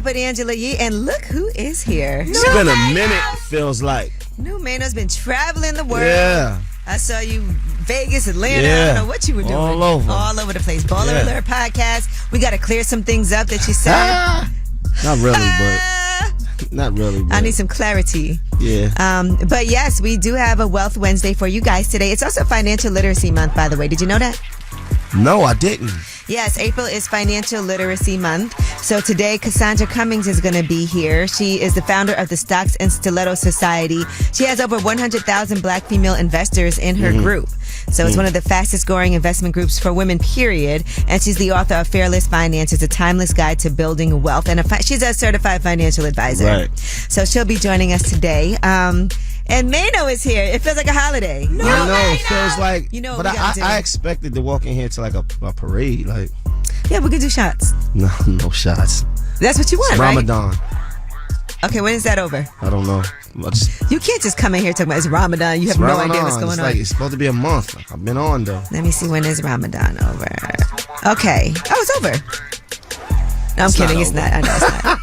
with Angela Yee, and look who is here. It's been a minute, feels like. New Mano's been traveling the world. Yeah. I saw you Vegas, Atlanta. I don't know what you were doing. All over the place. Baller Alert podcast. We got to clear some things up that you said. Not really, but. I need some clarity. Yeah. But yes, we do have a Wealth Wednesday for you guys today. It's also Financial Literacy Month, by the way. Did you know that? No, I didn't. Yes, April is Financial Literacy Month. So today, Cassandra Cummings is going to be here. She is the founder of the Stocks and Stiletto Society. She has over 100,000 Black female investors in her group. So it's one of the fastest growing investment groups for women, period. And she's the author of Fearless Finance. It's a timeless guide to building wealth. And she's a certified financial advisor. Right. So she'll be joining us today. And Mano is here. It feels like a holiday. No, I know. It feels like. You know but what we gotta do. I expected to walk in here to like a parade. Like. Yeah, we could do shots. No shots. That's what you want, it's right? Ramadan. Okay, when is that over? I don't know. You can't just come in here talking about it's Ramadan. You have no idea what's going on. It's supposed to be a month. I've been on though. Let me see, when is Ramadan over? Okay. Oh, it's over. No, I'm kidding. It's not. I know it's not.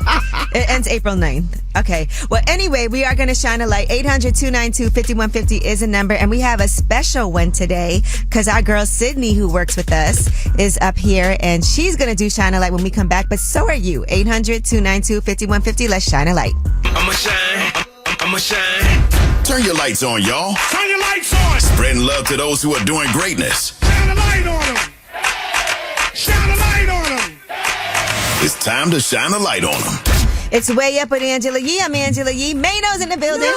It ends April 9th. Okay. Well, anyway, we are going to shine a light. 800-292-5150 is a number. And we have a special one today because our girl Sydney, who works with us, is up here. And she's going to do shine a light when we come back. But so are you. 800-292-5150. Let's shine a light. I'ma shine. Turn your lights on, y'all. Turn your lights on. Spreading love to those who are doing greatness. Shine a light on them. Shine a light on them. It's time to shine a light on them. It's Way Up with Angela Yee. I'm Angela Yee. Mano's in the building.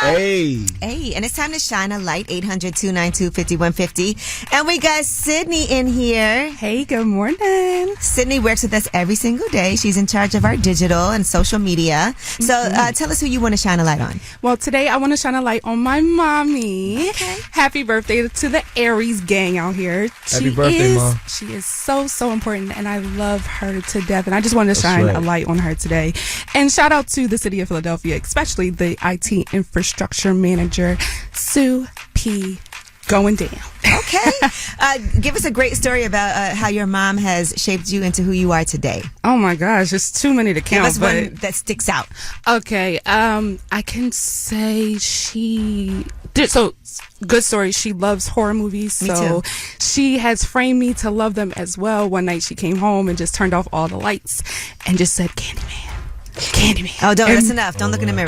Hey. Hey, and it's time to shine a light. 800-292-5150. And we got Sydney in here. Hey, good morning. Sydney works with us every single day. She's in charge of our digital and social media. So tell us who you want to shine a light on. Well, today I want to shine a light on my mommy. Okay. Happy birthday to the Aries gang out here. Happy birthday, Mom. She is so important, and I love her to death. And I just wanted to shine a light on her today. And shout out to the city of Philadelphia, especially the IT infrastructure manager, Sue P. Going down. Okay. Give us a great story about how your mom has shaped you into who you are today. Oh my gosh, it's too many to count. Give us one that sticks out. Okay. I can say good story. She loves horror movies. Me too. She has framed me to love them as well. One night she came home and just turned off all the lights and just said, Candyman. Oh, that's enough. Don't look in the mirror.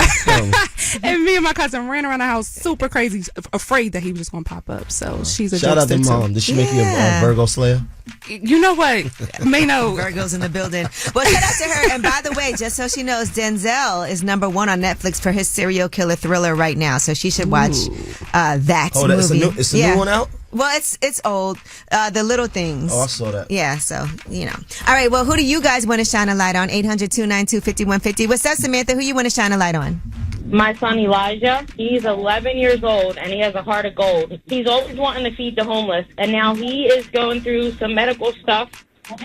And me and my cousin ran around the house super crazy, afraid that he was just going to pop up. So she's a shout out to Mom. Did she make you a Virgo Slayer? You know what? Mano. Virgo's in the building. Well, shout out to her. And by the way, just so she knows, Denzel is -- 1 on Netflix for his serial killer thriller right now. So she should watch that movie. It's a new one out? Well, it's old. The Little Things. Oh, I saw that. Yeah, so, you know. All right, well, who do you guys want to shine a light on? 800-292-5150. What's up, Samantha? Who you want to shine a light on? My son Elijah, he's 11 years old, and he has a heart of gold. He's always wanting to feed the homeless, and now he is going through some medical stuff.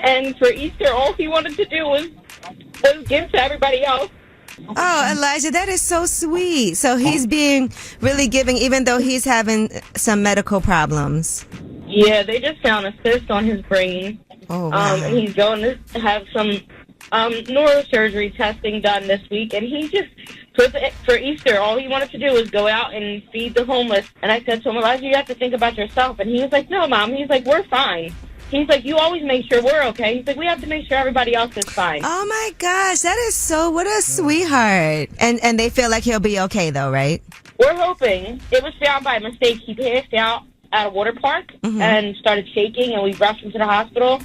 And for Easter, all he wanted to do was give to everybody else. Oh, Elijah, that is so sweet. So he's being really giving, even though he's having some medical problems. Yeah, they just found a cyst on his brain. Oh, wow. And he's going to have some neurosurgery testing done this week. And he just, for Easter, all he wanted to do was go out and feed the homeless. And I said to him, Elijah, you have to think about yourself. And he was like, no, Mom. He's like, we're fine. He's like, you always make sure we're okay. He's like, we have to make sure everybody else is fine. Oh, my gosh. That is what a sweetheart. And they feel like he'll be okay, though, right? We're hoping. It was found by mistake. He passed out at a water park and started shaking, and we rushed him to the hospital.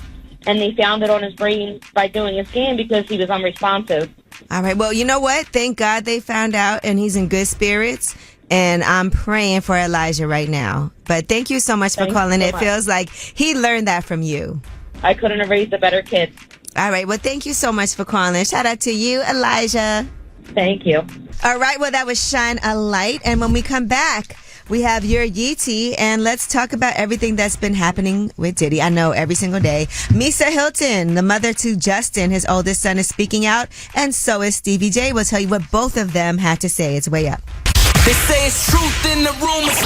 And they found it on his brain by doing a scan because he was unresponsive. All right. Well, you know what? Thank God they found out, and he's in good spirits. And I'm praying for Elijah right now. But thank you so much for calling. It feels like he learned that from you. I couldn't have raised a better kid. All right. Well, thank you so much for calling. Shout out to you, Elijah. Thank you. All right. Well, that was Shine a Light. And when we come back, we have your Yeetie, and let's talk about everything that's been happening with Diddy. I know every single day. Misa Hilton, the mother to Justin, his oldest son, is speaking out, and so is Stevie Jay. We'll tell you what both of them had to say. It's Way Up. They say it's truth in the rumors.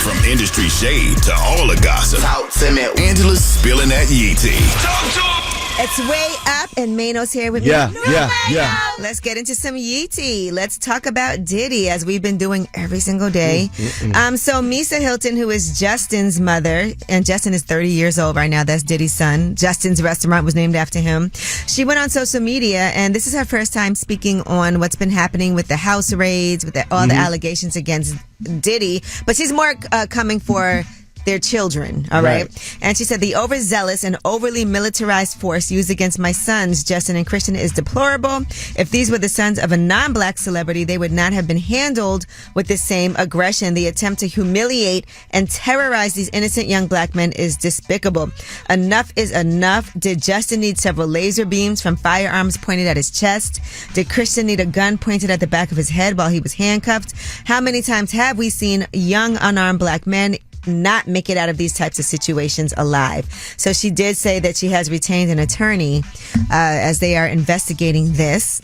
From industry shade to all the gossip, Talk to me. Angela's spilling that Yee tea. Talk to him. It's Way Up, and Mano's here with me. Yeah. Let's get into some Yeetie. Let's talk about Diddy, as we've been doing every single day. So Misa Hilton, who is Justin's mother, and Justin is 30 years old right now. That's Diddy's son. Justin's restaurant was named after him. She went on social media, and this is her first time speaking on what's been happening with the house raids, with all the allegations against Diddy. But she's more coming for their children, all right? And she said, the overzealous and overly militarized force used against my sons, Justin and Christian, is deplorable. If these were the sons of a non-black celebrity, they would not have been handled with the same aggression. The attempt to humiliate and terrorize these innocent young black men is despicable. Enough is enough. Did Justin need several laser beams from firearms pointed at his chest? Did Christian need a gun pointed at the back of his head while he was handcuffed? How many times have we seen young unarmed black men not make it out of these types of situations alive? So she did say that she has retained an attorney as they are investigating this.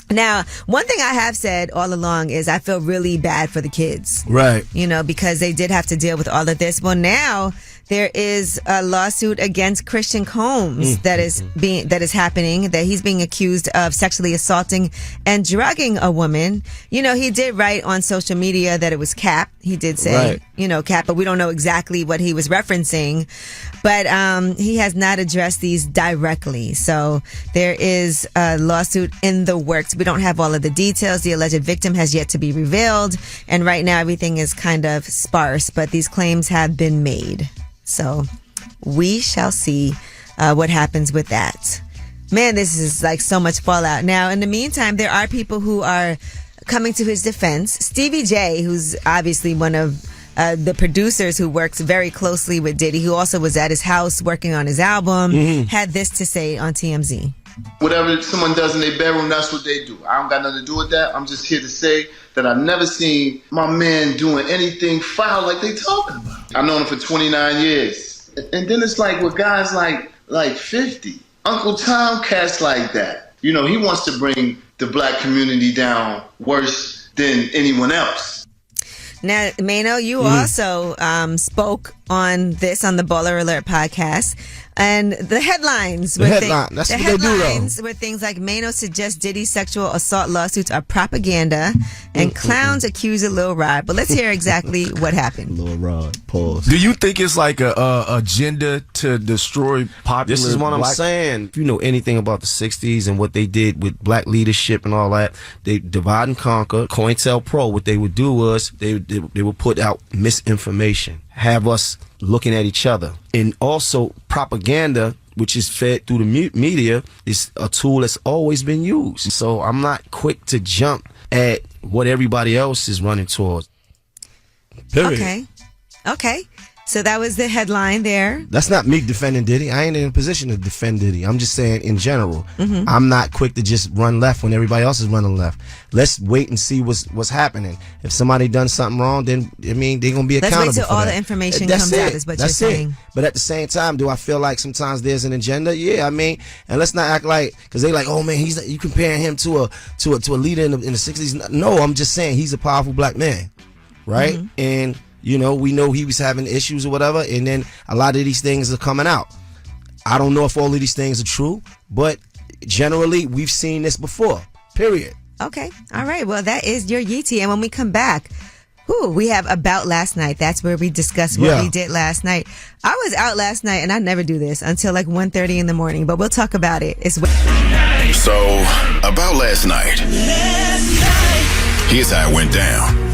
Now, one thing I have said all along is I feel really bad for the kids. Right. You know, because they did have to deal with all of this. Well, now there is a lawsuit against Christian Combs that is happening, that he's being accused of sexually assaulting and drugging a woman. You know, he did write on social media that it was Cap. He did say, Cap, but we don't know exactly what he was referencing. But he has not addressed these directly. So there is a lawsuit in the works. We don't have all of the details. The alleged victim has yet to be revealed. And right now everything is kind of sparse, but these claims have been made. So we shall see what happens with that. Man, this is like so much fallout. Now, in the meantime, there are people who are coming to his defense. Stevie Jay, who's obviously one of the producers who works very closely with Diddy, who also was at his house working on his album, had this to say on TMZ. Whatever someone does in their bedroom, that's what they do. I don't got nothing to do with that. I'm just here to say that I've never seen my man doing anything foul like they talking about. I've known him for 29 years. And then it's like with guys like 50. Uncle Tom, cats like that. You know, he wants to bring the black community down worse than anyone else. Now, Mano, you also spoke on this on the Baller Alert podcast. And the headlines were things like Mano suggests Diddy's sexual assault lawsuits are propaganda and clowns accuse of Lil Rod. But let's hear exactly what happened. Lil Rod, pause. Do you think it's like a agenda to destroy popular? This is what I'm saying. If you know anything about the 60s and what they did with black leadership and all that, they divide and conquer. COINTELPRO, what they would do was they would put out misinformation, have us looking at each other. And also propaganda, which is fed through the media, is a tool that's always been used. So I'm not quick to jump at what everybody else is running towards. Period. Okay. So that was the headline there. That's not me defending Diddy. I ain't in a position to defend Diddy. I'm just saying in general. I'm not quick to just run left when everybody else is running left. Let's wait and see what's happening. If somebody done something wrong, then they're gonna be accountable. Let's wait till all the information comes out. Is what you're saying. But at the same time, do I feel like sometimes there's an agenda? Yeah, and let's not act like, because they like, oh man, you comparing him to a leader in the 60s. No, I'm just saying he's a powerful black man, right? And you know, we know he was having issues or whatever, and then a lot of these things are coming out. I don't know if all of these things are true, but generally, we've seen this before, period. Okay. All right. Well, that is your Yeetie. And when we come back, we have About Last Night. That's where we discuss what we did last night. I was out last night, and I never do this until like 1:30 in the morning, but we'll talk about it. So, about last night. Here's how it went down.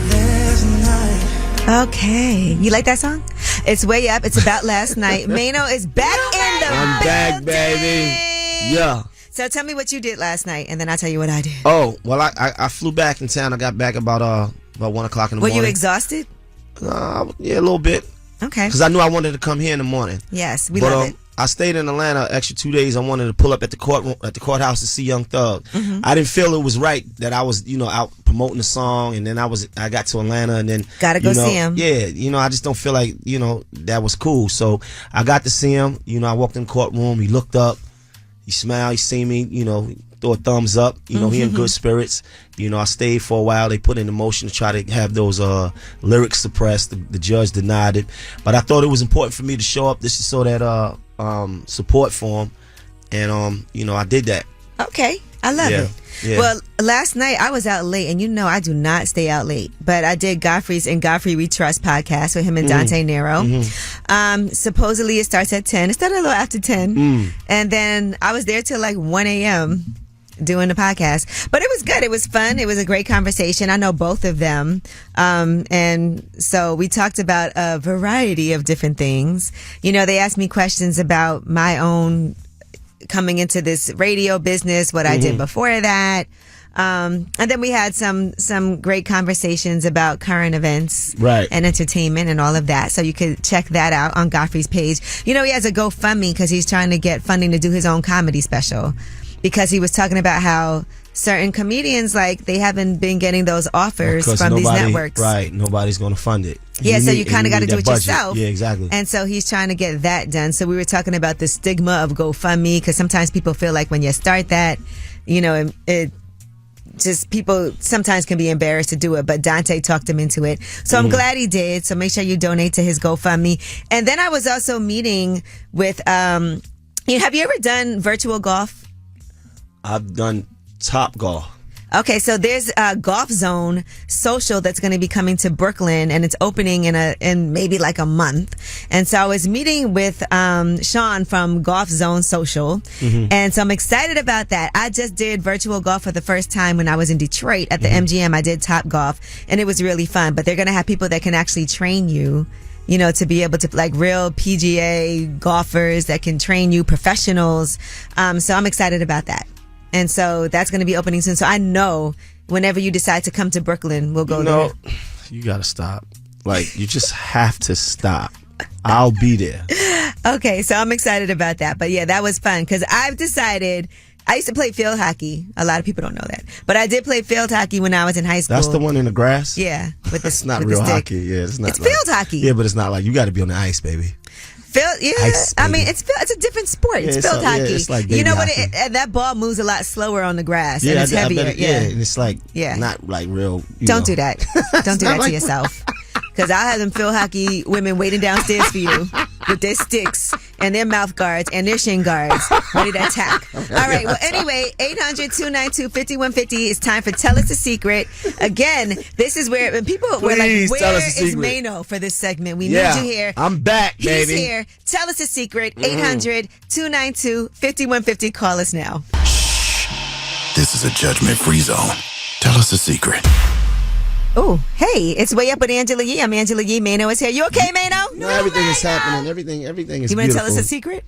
Okay. You like that song? It's Way Up. It's About Last Night. Mano is back in the I'm back, baby. Yeah. So tell me what you did last night, and then I'll tell you what I did. Oh, well, I flew back in town. I got back about 1 o'clock in the morning. Were you exhausted? Yeah, a little bit. Okay. Because I knew I wanted to come here in the morning. Yes, we love it. I stayed in Atlanta extra 2 days. I wanted to pull up at the courthouse to see Young Thug. I didn't feel it was right that I was, out promoting the song, and then I got to Atlanta, and then gotta go see him. Yeah, I just don't feel like that was cool. So I got to see him. I walked in the courtroom. He looked up, he smiled, he seen me. Throw a thumbs up. He in good spirits. I stayed for a while. They put in a motion to try to have those lyrics suppressed. The judge denied it, but I thought it was important for me to show up. This is so that support for him, and I did that. Okay, I love it. Yeah. Well, last night I was out late, and I do not stay out late. But I did Godfrey's and Godfrey We Trust podcast with him and Dante Nero. Supposedly it starts at 10. It started a little after 10. And then I was there till like 1 a.m. doing the podcast. But it was good. It was fun. It was a great conversation. I know both of them. And so we talked about a variety of different things. They asked me questions about my own coming into this radio business, what I did before that. And then we had some great conversations about current events and entertainment and all of that. So you could check that out on Godfrey's page. He has a GoFundMe because he's trying to get funding to do his own comedy special, because he was talking about how certain comedians, they haven't been getting those offers from these networks. Right. Nobody's going to fund it. So you kind of got to do it budget. yourself. Yeah, exactly. And so he's trying to get that done. So we were talking about the stigma of GoFundMe, because sometimes people feel like when you start that, it just, people sometimes can be embarrassed to do it, but Dante talked him into it. So I'm glad he did. So make sure you donate to his GoFundMe. And then I was also meeting with, have you ever done virtual golf? I've done Top Golf. Okay, so there's a Golf Zone social that's going to be coming to Brooklyn, and it's opening in maybe like a month. And so I was meeting with Sean from Golf Zone Social, and so I'm excited about that. I just did virtual golf for the first time when I was in Detroit at the MGM. I did Top Golf, and it was really fun. But they're going to have people that can actually train you, to be able to, like, real PGA golfers that can train you, professionals. So I'm excited about that. And so that's going to be opening soon. So I know whenever you decide to come to Brooklyn, we'll go there. You got to stop. You just have to stop. I'll be there. Okay, so I'm excited about that. But yeah, that was fun because I've decided. I used to play field hockey. A lot of people don't know that. But I did play field hockey when I was in high school. That's the one in the grass? Yeah. It's not real hockey. Yeah, it's not. It's field hockey. Yeah, but it's not you got to be on the ice, baby. Ice, I mean, it's a different sport. It's field hockey. Yeah, it's like what? That ball moves a lot slower on the grass, and it's heavier. And it's not like real. Don't do that. Don't do that to yourself. Because I'll have them field hockey women waiting downstairs for you with their sticks and their mouth guards and their shin guards ready to attack. All right. Well, anyway, 800-292-5150. It's time for Tell Us a Secret. Again, this is where people were like, where is Mano for this segment? We need you here. I'm back, baby. He's here. Tell us a secret. 800-292-5150. Call us now. Shh. This is a judgment-free zone. Tell us a secret. Oh, hey, it's Way Up with Angela Yee. I'm Angela Yee. Mano is here. You okay, Mano? No, everything is happening. Everything is beautiful. You want to tell us a secret?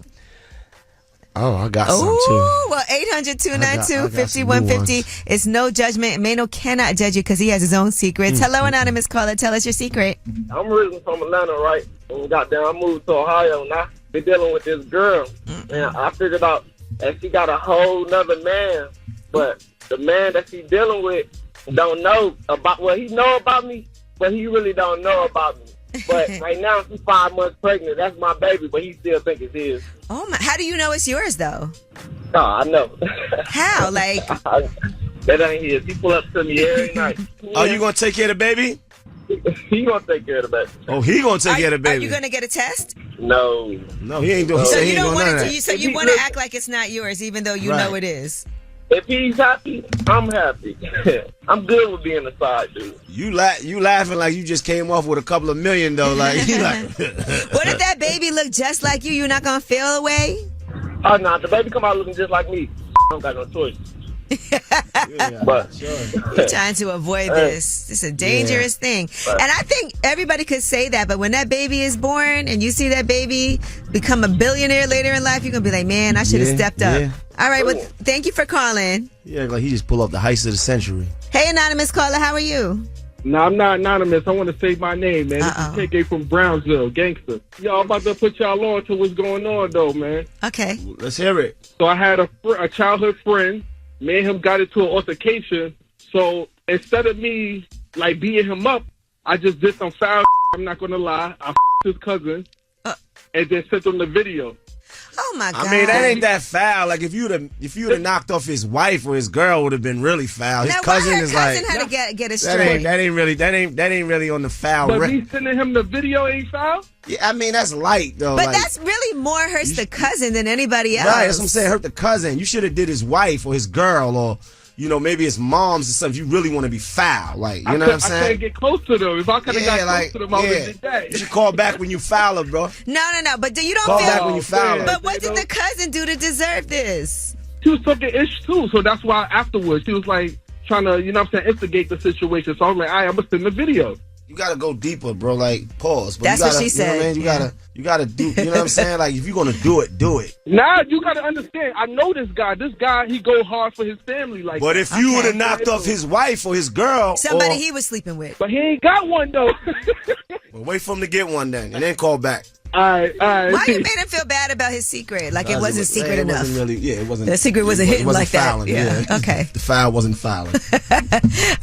Oh, I got some too. Well, 800-292-5150. It's no judgment. Mano cannot judge you because he has his own secrets. Hello, anonymous caller. Tell us your secret. I'm originally from Atlanta, right? When we got down, I moved to Ohio, and I've been dealing with this girl. And I figured out that she got a whole nother man, but the man that she dealing with don't know about, he know about me, but he really don't know about me. But right now, she's 5 months pregnant. That's my baby, but he still think it's his. Oh my! How do you know it's yours, though? Oh, I know. How? That ain't his. He pull up to me every night. Are you gonna take care of the baby? He gonna take care of the baby. Oh, he gonna take care of the baby. Are you gonna get a test? No, he ain't doing. So he you ain't don't want none it of to. So you want to act like it's not yours, even though you know it is. If he's happy, I'm happy. I'm good with being a side dude. You laughing like you just came off with a couple of million though. What if that baby look just like you? You're not gonna feel away? Oh no, the baby come out looking just like me. I don't got no choice. But you're trying to avoid this. It's a dangerous thing. And I think everybody could say that, but when that baby is born and you see that baby become a billionaire later in life, you're going to be like, man, I should have stepped up. All right, well, thank you for calling. Yeah, like he just pulled up the heist of the century. Hey, anonymous caller, how are you? No, I'm not anonymous. I want to say my name, man. This is KK from Brownsville, gangster. Y'all about to put y'all on to what's going on, though, man. Okay. Let's hear it. So I had a childhood friend. Me and him got into an altercation. So instead of me beating him up, I just did some foul. I'm not gonna lie. I his cousin and then sent him the video. Oh my God! I mean, that ain't that foul. Like if you'd have knocked off his wife or his girl, would have been really foul. His now, cousin why her is cousin like had to get it straight. that ain't really on the foul. But me sending him the video ain't foul? Yeah, I mean that's light though. But like, that's really more hurts the cousin than anybody else. right. That's what I'm saying. Hurt the cousin. You should have did his wife or his girl or. Maybe his mom's or something. You really want to be foul, like you know what I'm saying. I can't get close to them. If I could have got close to them, I would have did that. You should call back when you foul her, bro. No. But you don't call feel. back when you foul her. But what did the cousin do to deserve this? She was talking ish too, so that's why afterwards she was like trying to, instigate the situation. So I'm like, I'm gonna send the video. You gotta go deeper, bro. Like pause. But that's you gotta, what she said. You know what I mean? You gotta do. You know what I'm saying? Like if you're gonna do it, do it. Nah, you gotta understand. I know this guy. This guy, he go hard for his family. Like, but if you would have knocked off his wife or his girl, somebody he was sleeping with, but he ain't got one though. Well, wait for him to get one then, and then call back. All right. Why you made him feel bad about his secret? Like it wasn't secret enough. It wasn't really, it wasn't. The secret wasn't hidden like fouling, that. Yeah. Okay. The foul wasn't fouling.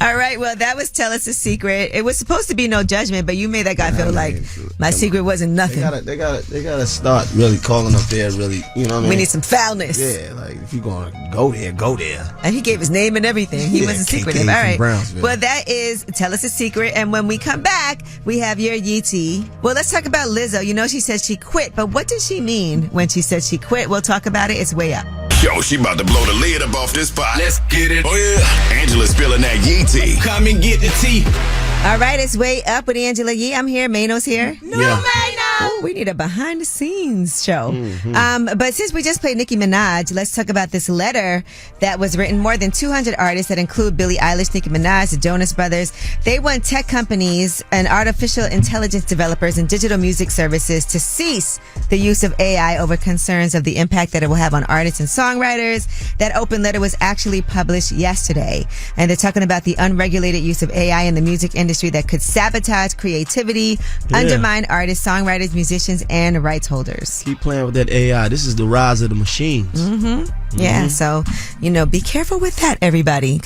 All right. Well, that was Tell Us a Secret. It was supposed to be no judgment, but you made that guy feel like my secret wasn't nothing. They gotta start really calling up there. Really, you know what I mean? We need some foulness. Yeah. Like if you're gonna go there, go there. And he gave his name and everything. He wasn't secretive. All right. Brownsville. Well, that is Tell Us a Secret. And when we come back, we have your Yeetie. Well, let's talk about Lizzo. She said she quit. But what did she mean when she said she quit? We'll talk about it. It's way up. Yo, she about to blow the lid up off this pot. Let's get it. Oh, yeah. Angela's spilling that yee tea. Come and get the tea. All right, it's Way Up with Angela Yee. I'm here. Mano's here. No, yeah. Mano. Oh, we need a behind the scenes show. Mm-hmm. But since we just played Nicki Minaj, let's talk about this letter that was written. More than 200 artists that include Billie Eilish, Nicki Minaj, the Jonas Brothers. They want tech companies and artificial intelligence developers and digital music services to cease the use of AI over concerns of the impact that it will have on artists and songwriters. That open letter was actually published yesterday. And they're talking about the unregulated use of AI in the music industry that could sabotage creativity, undermine artists, songwriters, musicians, and rights holders. Keep playing with that AI. This is the rise of the machines. Mm-hmm. Yeah, so, be careful with that, everybody,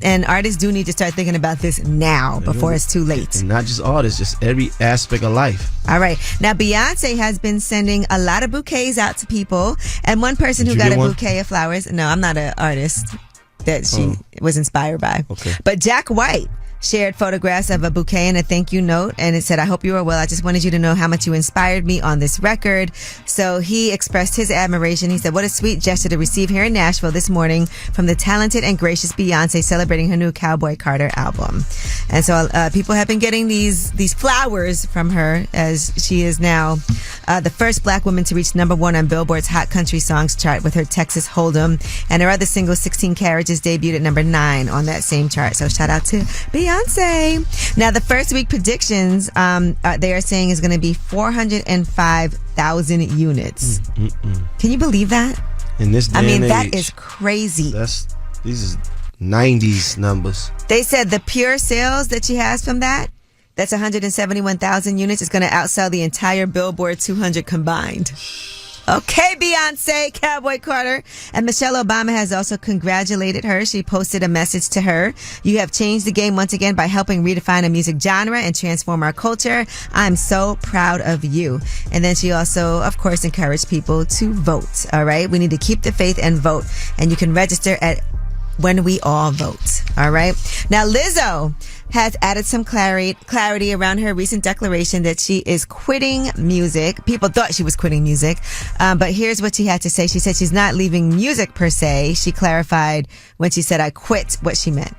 and artists do need to start thinking about this now before it's too late. And not just artists, just every aspect of life. All right. Now, Beyonce has been sending a lot of bouquets out to people, and one person who got a bouquet of flowers, no, I'm not an artist that she was inspired by, but Jack White shared photographs of a bouquet and a thank you note, and it said, I hope you are well. I just wanted you to know how much you inspired me on this record. So he expressed his admiration. He said, what a sweet gesture to receive here in Nashville this morning from the talented and gracious Beyonce celebrating her new Cowboy Carter album. And so people have been getting these flowers from her, as she is now the first black woman to reach #1 on Billboard's Hot Country Songs chart with her Texas Hold'em, and her other single 16 Carriages debuted at #9 on that same chart. So shout out to Beyonce. Now, the first week predictions, they are saying is going to be 405,000 units. Can you believe that? In this day and age, that is crazy. These is 90s numbers. They said the pure sales that she has from that's 171,000 units, is going to outsell the entire Billboard 200 combined. Okay, Beyonce, Cowboy Carter. And Michelle Obama has also congratulated her. She posted a message to her. You have changed the game once again by helping redefine a music genre and transform our culture. I'm so proud of you. And then she also, of course, encouraged people to vote. All right. We need to keep the faith and vote. And you can register at When We All Vote. All right. Now, Lizzo has added some clarity around her recent declaration that she is quitting music. People thought she was quitting music, but here's what she had to say. She said she's not leaving music per se. She clarified when she said I quit what she meant.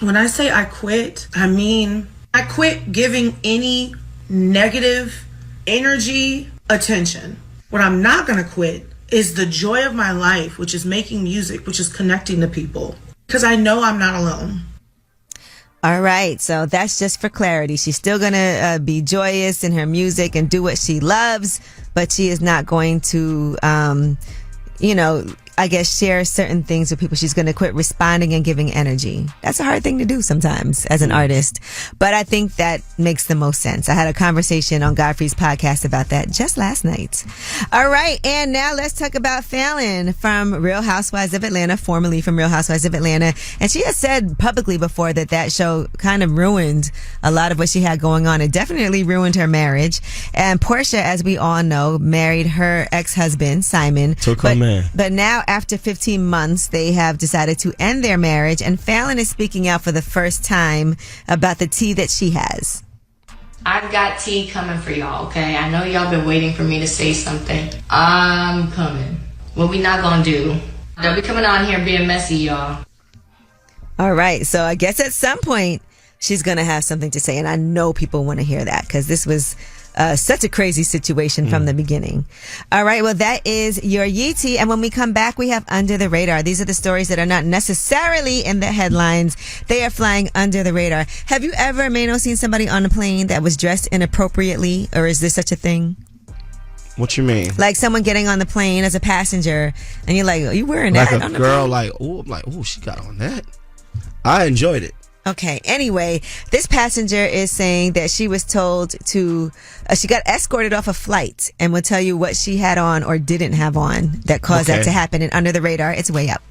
When I say I quit, I mean I quit giving any negative energy attention. What I'm not going to quit is the joy of my life, which is making music, which is connecting to people, because I know I'm not alone. All right. So that's just for clarity. She's still going to be joyous in her music and do what she loves, but she is not going to, I guess, share certain things with people. She's going to quit responding and giving energy. That's a hard thing to do sometimes as an artist. But I think that makes the most sense. I had a conversation on Godfrey's podcast about that just last night. All right. And now let's talk about Fallon from Real Housewives of Atlanta, formerly from Real Housewives of Atlanta. And she has said publicly before that show kind of ruined a lot of what she had going on. It definitely ruined her marriage. And Portia, as we all know, married her ex-husband, Simon. Took her man. But now, after 15 months, they have decided to end their marriage, and Fallon is speaking out for the first time about the tea that she has. I've got tea coming for y'all, okay? I know y'all been waiting for me to say something. I'm coming. What we not gonna do? Don't be coming on here being messy, y'all. All right, so I guess at some point she's gonna have something to say, and I know people want to hear that because this was such a crazy situation from the beginning. All right, well, that is your Yeetie. And when we come back, we have Under the Radar. These are the stories that are not necessarily in the headlines. They are flying under the radar. Have you ever, Mano, seen somebody on a plane that was dressed inappropriately, or is there such a thing? What you mean? Like someone getting on the plane as a passenger, and you're like, are you wearing that like on the a girl, plane? like, oh, I'm like, oh, she got on that. I enjoyed it. Okay. Anyway, this passenger is saying that she was told to, she got escorted off a flight, and will tell you what she had on or didn't have on that caused that to happen. And Under the Radar, it's way up.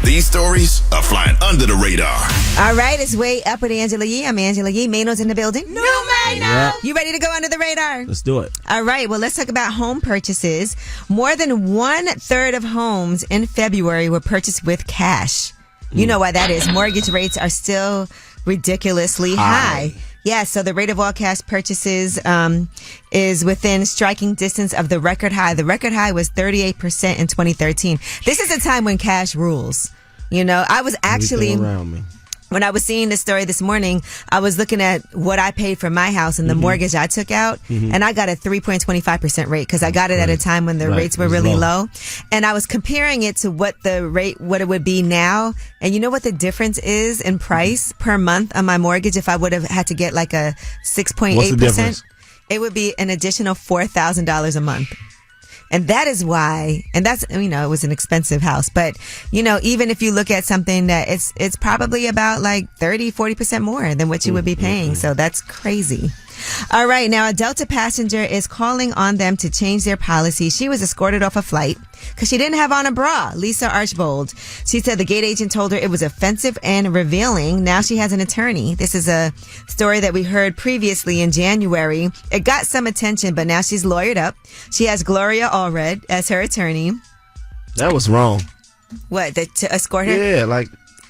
These stories are flying under the radar. All right, it's way up with Angela Yee. I'm Angela Yee. Mano's in the building. No, Mano. Yep. You ready to go under the radar? Let's do it. All right, well, let's talk about home purchases. More than 1/3 of homes in February were purchased with cash. You know why that is. Mortgage rates are still ridiculously high. Yeah, so the rate of all cash purchases is within striking distance of the record high. The record high was 38% in 2013. This is a time when cash rules. You know, I was actually... Everything around me. When I was seeing this story this morning, I was looking at what I paid for my house and the mortgage I took out, and I got a 3.25% rate because I got it at a time when the rates were really low. And I was comparing it to what it would be now. And you know what the difference is in price per month on my mortgage if I would have had to get like a 6.8%? What's the difference? It would be an additional $4,000 a month. And that is why, and that's, you know, it was an expensive house, but, you know, even if you look at something that it's probably about like 30-40% more than what you would be paying. So that's crazy. All right. Now, a Delta passenger is calling on them to change their policy. She was escorted off a flight because she didn't have on a bra. Lisa Archbold. She said the gate agent told her it was offensive and revealing. Now she has an attorney. This is a story that we heard previously in January. It got some attention, but now she's lawyered up. She has Gloria Allred as her attorney. That was wrong. What? To escort her? Yeah, like...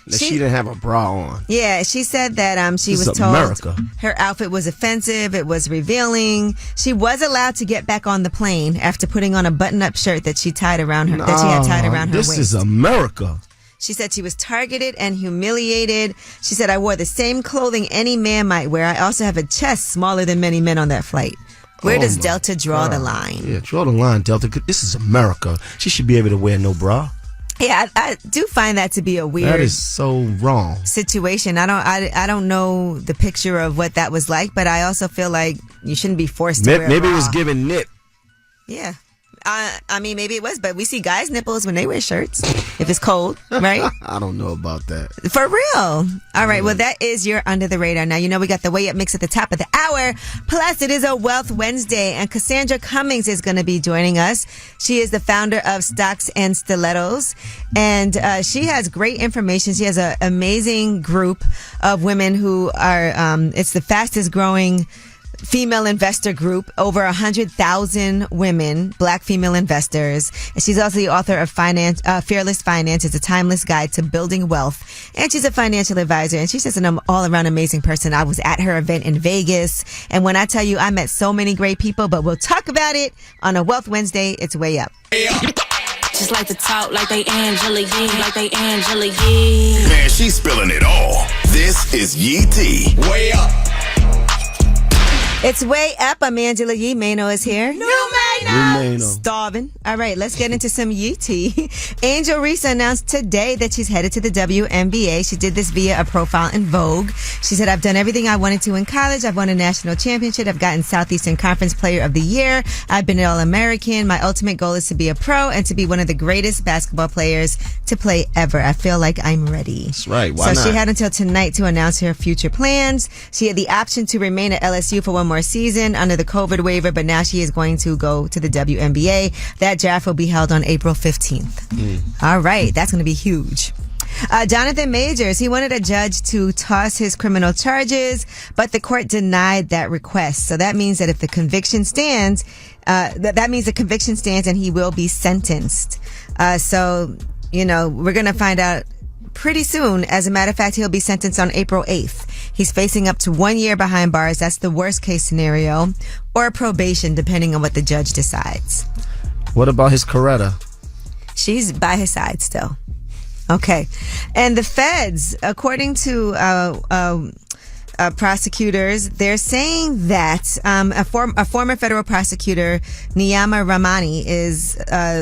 She didn't have a bra on. Yeah, she said that she This was is told America. her outfit was offensive, it was revealing. She was allowed to get back on the plane after putting on a button-up shirt that she tied around her that she had tied around her waist. This is America. She said she was targeted and humiliated. She said, I wore the same clothing any man might wear. I also have a chest smaller than many men on that flight. Where does Delta draw the line? Yeah, draw the line, Delta. This is America. She should be able to wear no bra. Yeah, I do find that to be a weird. That is so wrong. Situation. I don't know the picture of what that was like, but I also feel like you shouldn't be forced to wear a bra. Maybe it was giving nip. Yeah. I mean, maybe it was, but we see guys' nipples when they wear shirts if it's cold, right? I don't know about that. For real. All right. Well, that is your Under the Radar. Now, you know, we got the Way Up mix at the top of the hour. Plus, it is a Wealth Wednesday, and Cassandra Cummings is going to be joining us. She is the founder of Stocks and Stilettos, and she has great information. She has an amazing group of women who are, it's the fastest growing female investor group, over 100,000 women, black female investors. And she's also the author of Fearless Finance. It's a timeless guide to building wealth. And she's a financial advisor. And she's just an all-around amazing person. I was at her event in Vegas. And when I tell you, I met so many great people, but we'll talk about it on a Wealth Wednesday. It's Way Up. Just like to talk like they Angela Yee, like they Angela Yee. Man, she's spilling it all. This is Yee T. Way up. It's Way Up. I'm Angela Yee. Mano is here. No, man. Rumano. Starving. All right, let's get into some UT. Angel Reese announced today that she's headed to the WNBA. She did this via a profile in Vogue. She said, I've done everything I wanted to in college. I've won a national championship. I've gotten Southeastern Conference Player of the Year. I've been an All-American. My ultimate goal is to be a pro and to be one of the greatest basketball players to play ever. I feel like I'm ready. That's right. Why not? She had until tonight to announce her future plans. She had the option to remain at LSU for one more season under the COVID waiver, but now she is going to go to the WNBA. That draft will be held on April 15th. All right. That's going to be huge. Jonathan Majors, he wanted a judge to toss his criminal charges, but the court denied that request. So that means that if the conviction stands, that means the conviction stands and he will be sentenced. So, you know, we're going to find out pretty soon. As a matter of fact, he'll be sentenced on April 8th. He's facing up to 1 year behind bars. That's the worst case scenario, or probation, depending on what the judge decides. What about his Coretta? She's by his side still. Okay. And the feds, according to prosecutors, they're saying that a former federal prosecutor, Niyama Ramani, is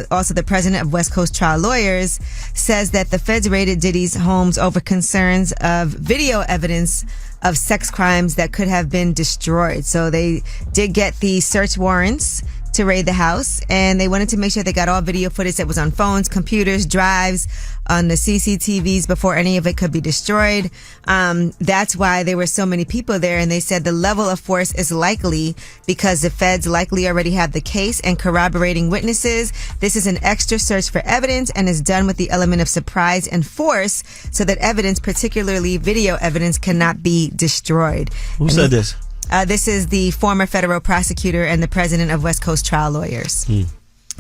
also the president of West Coast Trial Lawyers, says that the feds raided Diddy's homes over concerns of video evidence of sex crimes that could have been destroyed. So they did get the search warrants to raid the house, and they wanted to make sure they got all video footage that was on phones, computers, drives, on the CCTVs before any of it could be destroyed. That's why there were so many people there, and they said the level of force is likely because the feds likely already have the case and corroborating witnesses. This is an extra search for evidence and is done with the element of surprise and force so that evidence, particularly video evidence, cannot be destroyed. Who said this? This is the former federal prosecutor and the president of West Coast Trial Lawyers.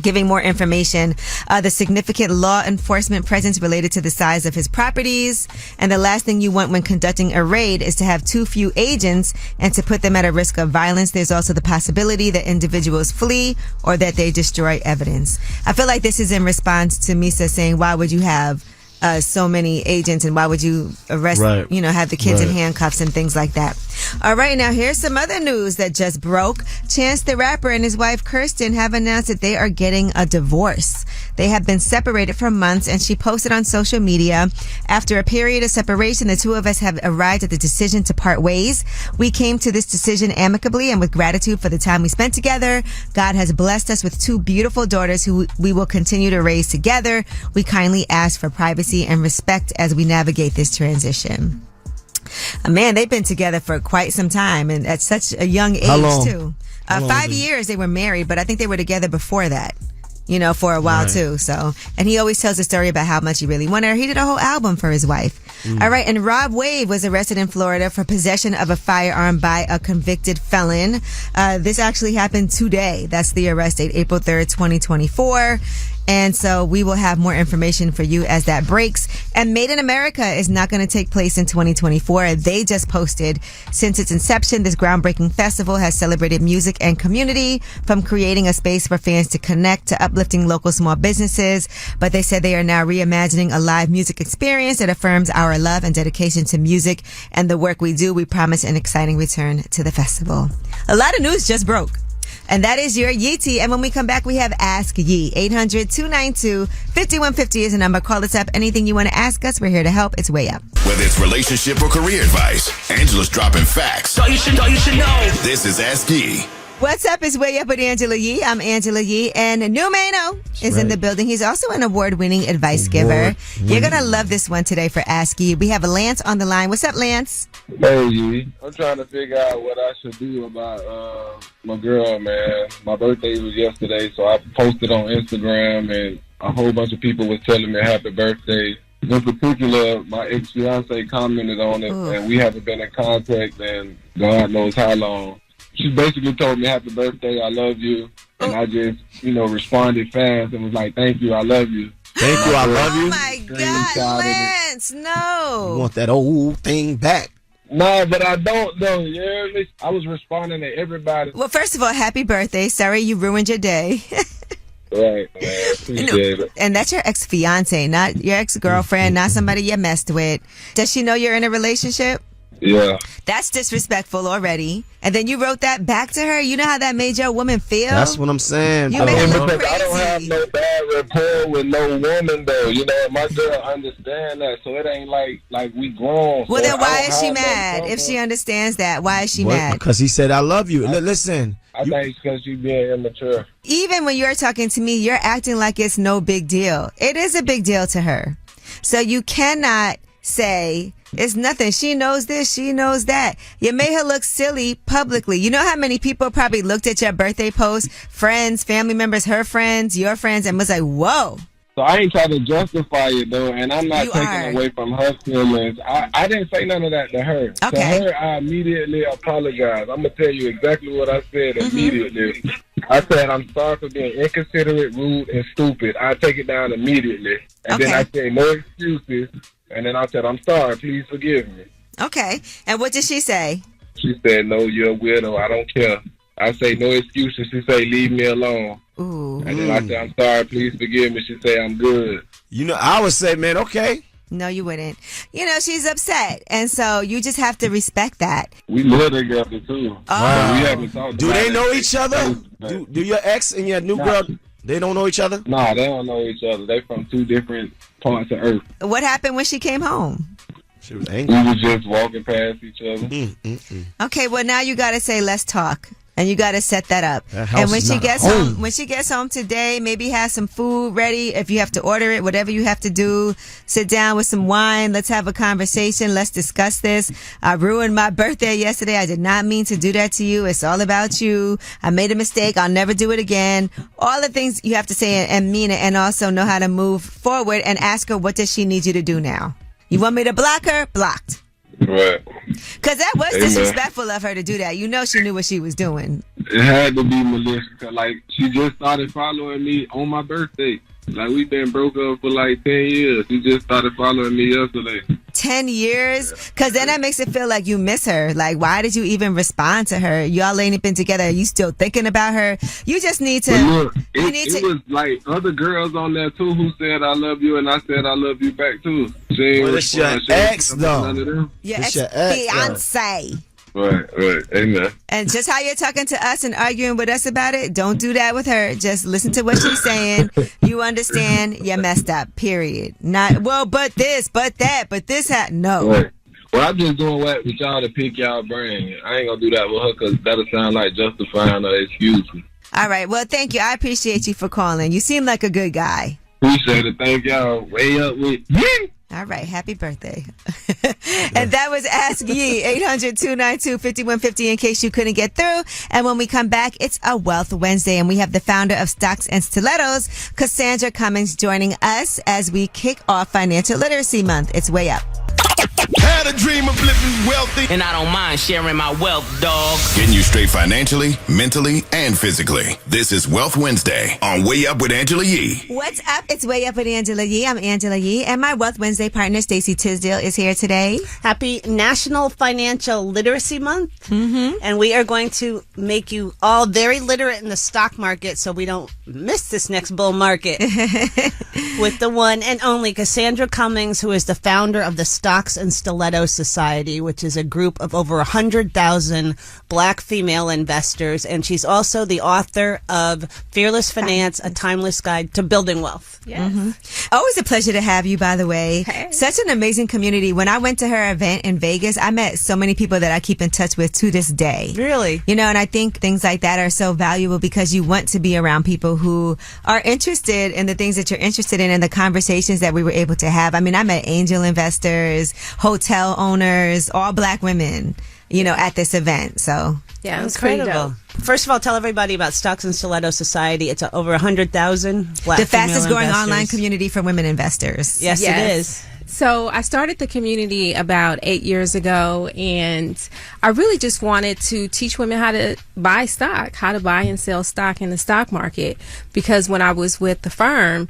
Giving more information, the significant law enforcement presence related to the size of his properties. And the last thing you want when conducting a raid is to have too few agents and to put them at a risk of violence. There's also the possibility that individuals flee or that they destroy evidence. I feel like this is in response to Misa saying, why would you have so many agents and why would you arrest, have the kids in handcuffs and things like that. All right, now here's some other news that just broke. Chance the Rapper and his wife Kirsten have announced that they are getting a divorce. They have been separated for months, and she posted on social media, after a period of separation, the two of us have arrived at the decision to part ways. We came to this decision amicably and with gratitude for the time we spent together. God has blessed us with two beautiful daughters who we will continue to raise together. We kindly ask for privacy and respect as we navigate this transition. Man, they've been together for quite some time, and at such a young age too. 5 years they were married, but I think they were together before that, for a while too. So, and he always tells a story about how much he really wanted her. He did a whole album for his wife. All right, and Rob Wade was arrested in Florida for possession of a firearm by a convicted felon. This actually happened today. That's the arrest date, April 3rd, 2024. And so we will have more information for you as that breaks. And Made in America is not going to take place in 2024. They just posted, since its inception, this groundbreaking festival has celebrated music and community, from creating a space for fans to connect to uplifting local small businesses. But they said they are now reimagining a live music experience that affirms our love and dedication to music and the work we do. We promise an exciting return to the festival. A lot of news just broke. And that is your Yeetie. And when we come back, we have Ask Yee. 800-292-5150 is the number. Call us up. Anything you want to ask us, we're here to help. It's Way Up. Whether it's relationship or career advice, Angela's dropping facts. All you should know. This is Ask Yee. What's up? It's Way Up with Angela Yee. I'm Angela Yee, and Numano is in the building. He's also an award-winning advice giver. You're going to love this one today for Ask Yee. We have Lance on the line. What's up, Lance? Hey, Yee. I'm trying to figure out what I should do about my girl, man. My birthday was yesterday, so I posted on Instagram, and a whole bunch of people was telling me happy birthday. In particular, my ex-fiance commented on it, and we haven't been in contact in God knows how long. She basically told me happy birthday, I love you. And I just, responded fast and was like, thank you, I love you. Thank you, I love you. Oh my God, Lance, no. You want that old thing back. No, but I don't know. Yeah, I was responding to everybody. Well, first of all, happy birthday. Sorry you ruined your day. Right, man. Appreciate it. And that's your ex-fiance, not your ex-girlfriend, not somebody you messed with. Does she know you're in a relationship? Yeah. That's disrespectful already. And then you wrote that back to her. You know how that made your woman feel? That's what I'm saying. You made her look because crazy. I don't have no bad rapport with no woman, though. You know, my girl understand that, so it ain't like we grown. Well, so then why is she have mad? no If she understands that, why is she What? mad? Because he said, I love you. Listen. I think it's because you being immature. Even when you're talking to me, you're acting like it's no big deal. It is a big deal to her. So you cannot say it's nothing. She knows this. She knows that. You made her look silly publicly. You know how many people probably looked at your birthday post, friends, family members, her friends, your friends, and was like, whoa. So I ain't trying to justify it, though, and I'm not taking away from her feelings. I didn't say none of that to her. Okay. To her, I immediately apologized. I'm going to tell you exactly what I said immediately. I said, I'm sorry for being inconsiderate, rude, and stupid. I take it down immediately. And then I said, no excuses. And then I said, I'm sorry. Please forgive me. Okay. And what did she say? She said, no, you're a widow. I don't care. I say, no excuses. She say, leave me alone. Ooh. And then I said, I'm sorry. Please forgive me. She say, I'm good. You know, I would say, man, okay. No, you wouldn't. You know, she's upset. And so you just have to respect that. We live together, too. Oh. We haven't talked Do about they it. know each other? Do your ex and your new girl, they don't know each other? Nah, they don't know each other. They from two different parts of Earth. What happened when she came home? She was angry. We was just walking past each other. Okay, well, now you got to say, let's talk. And you got to set that up. That house And when is she not gets home. home, when she gets home today, maybe have some food ready. If you have to order it, whatever you have to do, sit down with some wine. Let's have a conversation. Let's discuss this. I ruined my birthday yesterday. I did not mean to do that to you. It's all about you. I made a mistake. I'll never do it again. All the things you have to say and mean it, and also know how to move forward and ask her, what does she need you to do now? You want me to block her? Blocked. Right. Because that was Amen. disrespectful of her to do that. You know she knew what she was doing. It had to be malicious. 'Cause, like, she just started following me on my birthday. Like, we've been broke up for like 10 years. She just started following me yesterday. 10 years? Because then that makes it feel like you miss her. Like, why did you even respond to her? Y'all ain't been together. Are you still thinking about her? You just need to... But look, you need it to was like other girls on there too who said I love you, and I said I love you back too. She ain't Well, it's your respond. She ain't ex, respond though. to none of them. your It's your ex, ex-fiancé. Right. Amen. And just how you're talking to us and arguing with us about it, don't do that with her. Just listen to what she's saying. You understand you messed up, period. Not, well, but this, but that, but this, no. Right. Well, I'm just doing what with y'all to pick y'all brain. I ain't gonna do that with her because that'll sound like justifying her excuses. All right. Well, thank you. I appreciate you for calling. You seem like a good guy. Appreciate it. Thank y'all. Way up with me. All right. Happy birthday. And that was Ask Yee, 800-292-5150 in case you couldn't get through. And when we come back, it's a Wealth Wednesday, and we have the founder of Stocks and Stilettos, Cassandra Cummings, joining us as we kick off Financial Literacy Month. It's Way Up. Had a dream of living wealthy. And I don't mind sharing my wealth, dog. Getting you straight financially, mentally, and physically. This is Wealth Wednesday on Way Up with Angela Yee. What's up? It's Way Up with Angela Yee. I'm Angela Yee, and my Wealth Wednesday partner, Stacy Tisdale, is here today. Happy National Financial Literacy Month. Mm-hmm. And we are going to make you all very literate in the stock market so we don't miss this next bull market with the one and only Cassandra Cummings, who is the founder of the Stocks and Stiletto Society, which is a group of over 100,000 black female investors. And she's also the author of Fearless Finance, A Timeless Guide to Building Wealth. Yes. Mm-hmm. Always a pleasure to have you, by the way. Hey. Such an amazing community. When I went to her event in Vegas, I met so many people that I keep in touch with to this day. Really? You know, and I think things like that are so valuable because you want to be around people who are interested in the things that you're interested in and the conversations that we were able to have. I mean, I met angel investors, hotel owners, all black women, you know, at this event. So yeah, it was incredible. First of all, tell everybody about Stocks and Stiletto Society. It's over 100,000 black the fastest growing investors. online community for women investors. Yes, it is. So I started the community about 8 years ago, and I really just wanted to teach women how to buy stock, how to buy and sell stock in the stock market. Because when I was with the firm,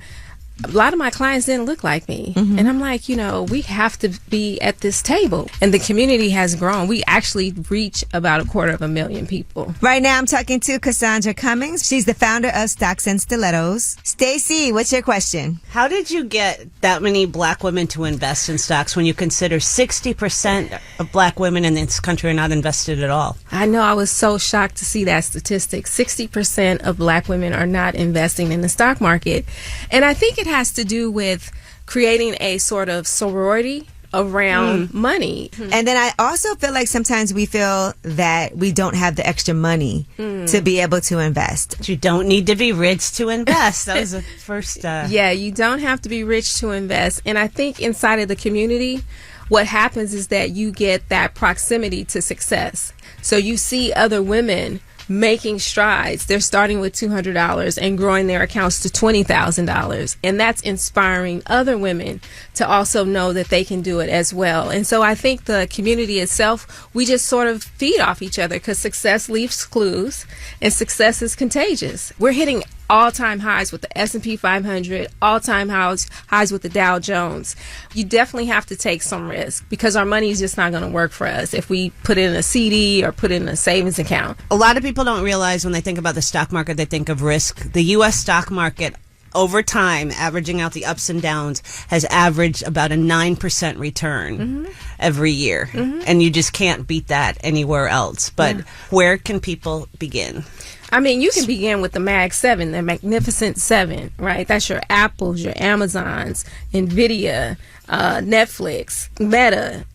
a lot of my clients didn't look like me. And I'm like, we have to be at this table. And the community has grown. We actually reach about 250,000 people. Right now, I'm talking to Cassandra Cummings. She's the founder of Stocks and Stilettos. Stacy, what's your question? How did you get that many black women to invest in stocks when you consider 60% of black women in this country are not invested at all? I know, I was so shocked to see that statistic. 60% of black women are not investing in the stock market. And I think it has to do with creating a sort of sorority around money. And then I also feel like sometimes we feel that we don't have the extra money to be able to invest. You don't need to be rich to invest. That was the first... Yeah, you don't have to be rich to invest. And I think inside of the community, what happens is that you get that proximity to success. So you see other women making strides. They're starting with $200 and growing their accounts to $20,000. And that's inspiring other women to also know that they can do it as well. And so I think the community itself, we just sort of feed off each other because success leaves clues and success is contagious. We're hitting all-time highs with the S&P 500, all-time highs with the Dow Jones. You definitely have to take some risk because our money is just not going to work for us if we put it in a CD or put it in a savings account. A lot of people don't realize when they think about the stock market, they think of risk. The U.S. stock market, over time, averaging out the ups and downs, has averaged about a 9% return every year. And you just can't beat that anywhere else. But where can people begin? I mean, you can begin with the Mag 7, the Magnificent 7, right? That's your Apples, your Amazons, Nvidia, Netflix, Meta,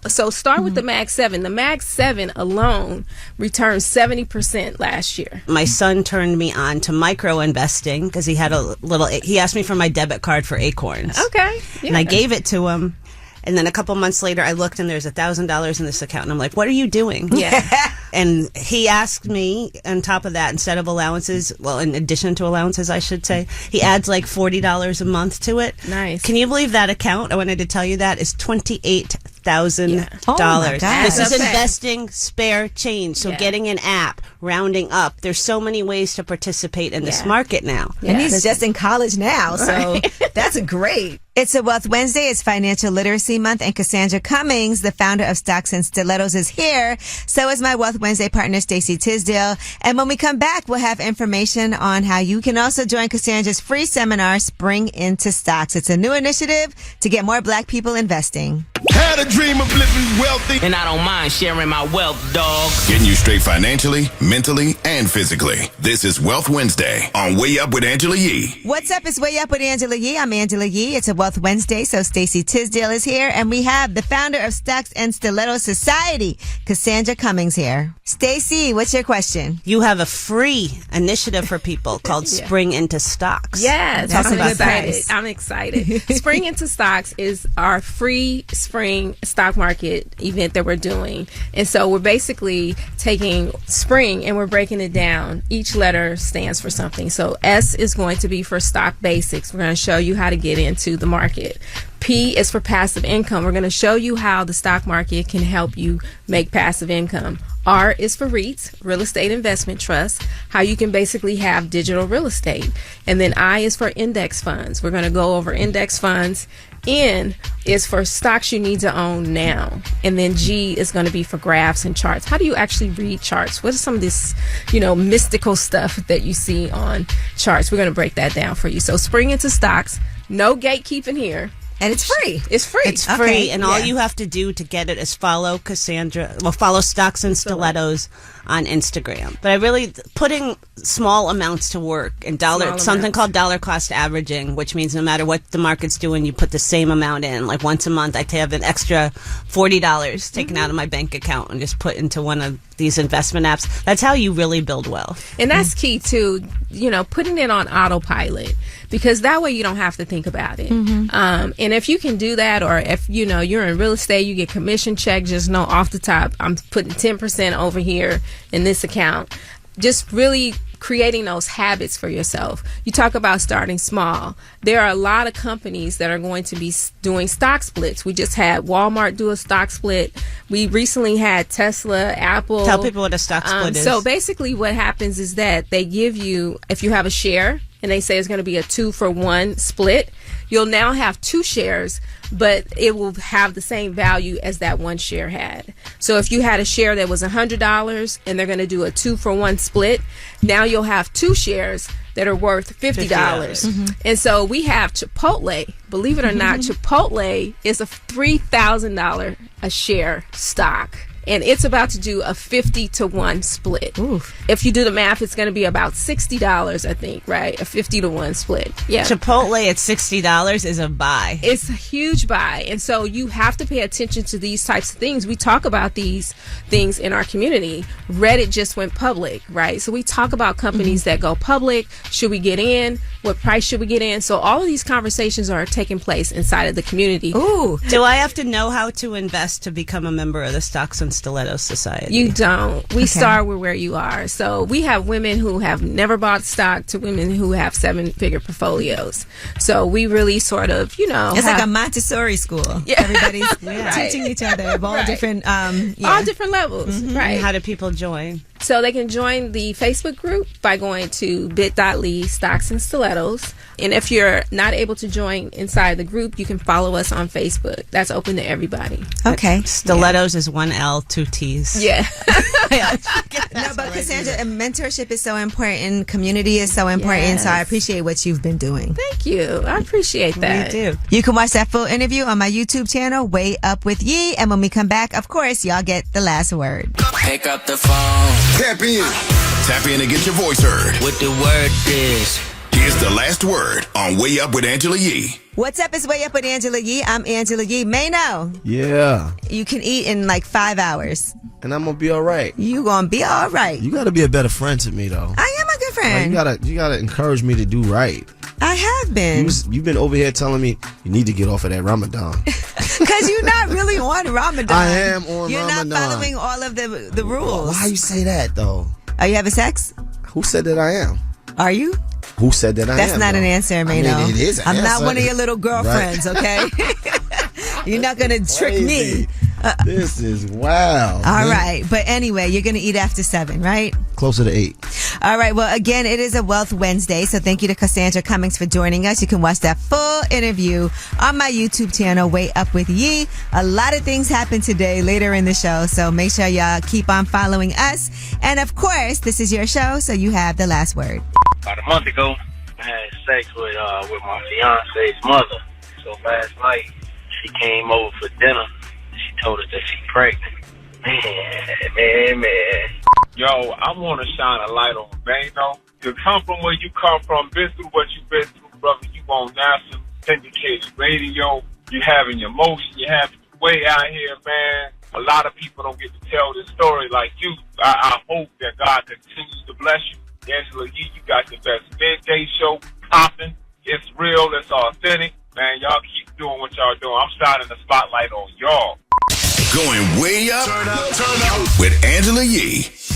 So start with the Mag 7. The Mag 7 alone returned 70% last year. My son turned me on to micro investing because he asked me for my debit card for Acorns. Okay. Yeah. And I gave it to him. And then a couple months later, I looked and there's $1,000 in this account. And I'm like, what are you doing? Yeah. And he asked me, on top of that, instead of allowances, well, in addition to allowances, I should say, he adds like $40 a month to it. Nice. Can you believe that account? I wanted to tell you that is $28,000. Yeah. Oh my God. This is investing spare change. So getting an app, rounding up. There's so many ways to participate in this market now. And he's just in college now, so that's great. It's a Wealth Wednesday. It's Financial Literacy Month, and Cassandra Cummings, the founder of Stocks and Stilettos, is here. So is my Wealth Wednesday partner, Stacy Tisdale. And when we come back, we'll have information on how you can also join Cassandra's free seminar, Spring into Stocks. It's a new initiative to get more black people investing. Had a dream of living wealthy. And I don't mind sharing my wealth, dog. Getting you straight financially, mentally, and physically. This is Wealth Wednesday on Way Up with Angela Yee. What's up? It's Way Up with Angela Yee. I'm Angela Yee. It's a Wealth Wednesday, so Stacy Tisdale is here, and we have the founder of Stocks and Stiletto Society, Cassandra Cummings, here. Stacy, what's your question? You have a free initiative for people called Spring into Stocks. Yes, Talk about that. I'm excited. Spring into Stocks is our free spring stock market event that we're doing. And so we're basically taking spring and we're breaking it down. Each letter stands for something. So S is going to be for stock basics. We're going to show you how to get into the market. P is for passive income. We're going to show you how the stock market can help you make passive income. R is for REITs, real estate investment trusts, how you can basically have digital real estate. And then I is for index funds. We're going to go over index funds. N is for stocks you need to own now. And then G is going to be for graphs and charts. How do you actually read charts? What is some of this, mystical stuff that you see on charts? We're going to break that down for you. So spring into stocks, no gatekeeping here. And it's free. It's free. It's free, and all you have to do to get it is follow follow Stocks and Stilettos on Instagram. But I really putting small amounts to work and something called dollar cost averaging, which means no matter what the market's doing, you put the same amount in. Like once a month, I have an extra $40 taken out of my bank account and just put into one of these investment apps. That's how you really build wealth. And that's key too, putting it on autopilot, because that way you don't have to think about it. And if you can do that, or if you're in real estate, you get commission checks, just know off the top, I'm putting 10% over here in this account. Just really creating those habits for yourself. You talk about starting small. There are a lot of companies that are going to be doing stock splits. We just had Walmart do a stock split. We recently had Tesla, Apple. Tell people what a stock split is. So basically what happens is that they give you, if you have a share and they say it's going to be a 2-for-1 split, you'll now have 2 shares, but it will have the same value as that 1 share had. So if you had a share that was $100 and they're going to do a 2-for-1 split, now you'll have 2 shares that are worth $50. And so we have Chipotle. Believe it or not, Chipotle is a $3,000 a share stock. And it's about to do a 50-to-1 split. Oof. If you do the math, it's going to be about $60, I think, right? A 50-to-1 split. Yeah. Chipotle at $60 is a buy. It's a huge buy. And so you have to pay attention to these types of things. We talk about these things in our community. Reddit just went public, right? So we talk about companies that go public. Should we get in? What price should we get in? So all of these conversations are taking place inside of the community. Ooh. Do I have to know how to invest to become a member of the Stocks and Stilettos Society? You don't. We start with where you are. So we have women who have never bought stock to women who have 7-figure portfolios. So we really sort of, it's like a Montessori school. Yeah. Everybody's teaching each other of all different all different levels. Right. How do people join? So they can join the Facebook group by going to bit.ly Stocks and Stilettos. And if you're not able to join inside the group, you can follow us on Facebook. That's open to everybody. Okay. Stilettos is 1 L, 2 T's. Yeah. No, but Cassandra, mentorship is so important. Community is so important. Yes. So I appreciate what you've been doing. Thank you. I appreciate that. You do. You can watch that full interview on my YouTube channel, Way Up With Yee. And when we come back, of course, y'all get the last word. Pick up the phone. Tap in. Tap in and get your voice heard. What the word is. Here's the last word on Way Up with Angela Yee. What's up? It's Way Up with Angela Yee. I'm Angela Yee. Mano, Yeah. you can eat in like 5 hours. And I'm gonna be all right. You gonna be all right. You gotta be a better friend to me, though. I am a good friend. You gotta encourage me to do right. I have been. You've been over here telling me you need to get off of that Ramadan. Because you're not really on Ramadan. I am on You're Ramadan. not following all of the rules. Why you say that, though? Are you having sex? Who said that I am? Are you? Who said that I am? That's not an answer, Mano. I mean, it is an I'm answer. not one of your little girlfriends, okay? You're not going to trick me. This is wild. All right. But anyway, you're going to eat after 7, right? Closer to 8. All right. Well, again, it is a Wealth Wednesday. So thank you to Cassandra Cummings for joining us. You can watch that full interview on my YouTube channel, Way Up With Yee. A lot of things happened today later in the show. So make sure y'all keep on following us. And of course, this is your show. So you have the last word. About a month ago, I had sex with my fiance's mother. So last night, she came over for dinner. She told us that she's pregnant. Man. Yo, I want to shine a light on Bano. To come from where you come from, been through what you've been through, brother. You on national syndicated radio. You having your motion. You having your way out here, man. A lot of people don't get to tell this story like you. I hope that God continues to bless you. Angela Yee, you got the best midday show popping. It's real. It's authentic. Man, y'all keep doing what y'all doing. I'm shining the spotlight on y'all. Going way up, with Angela Yee.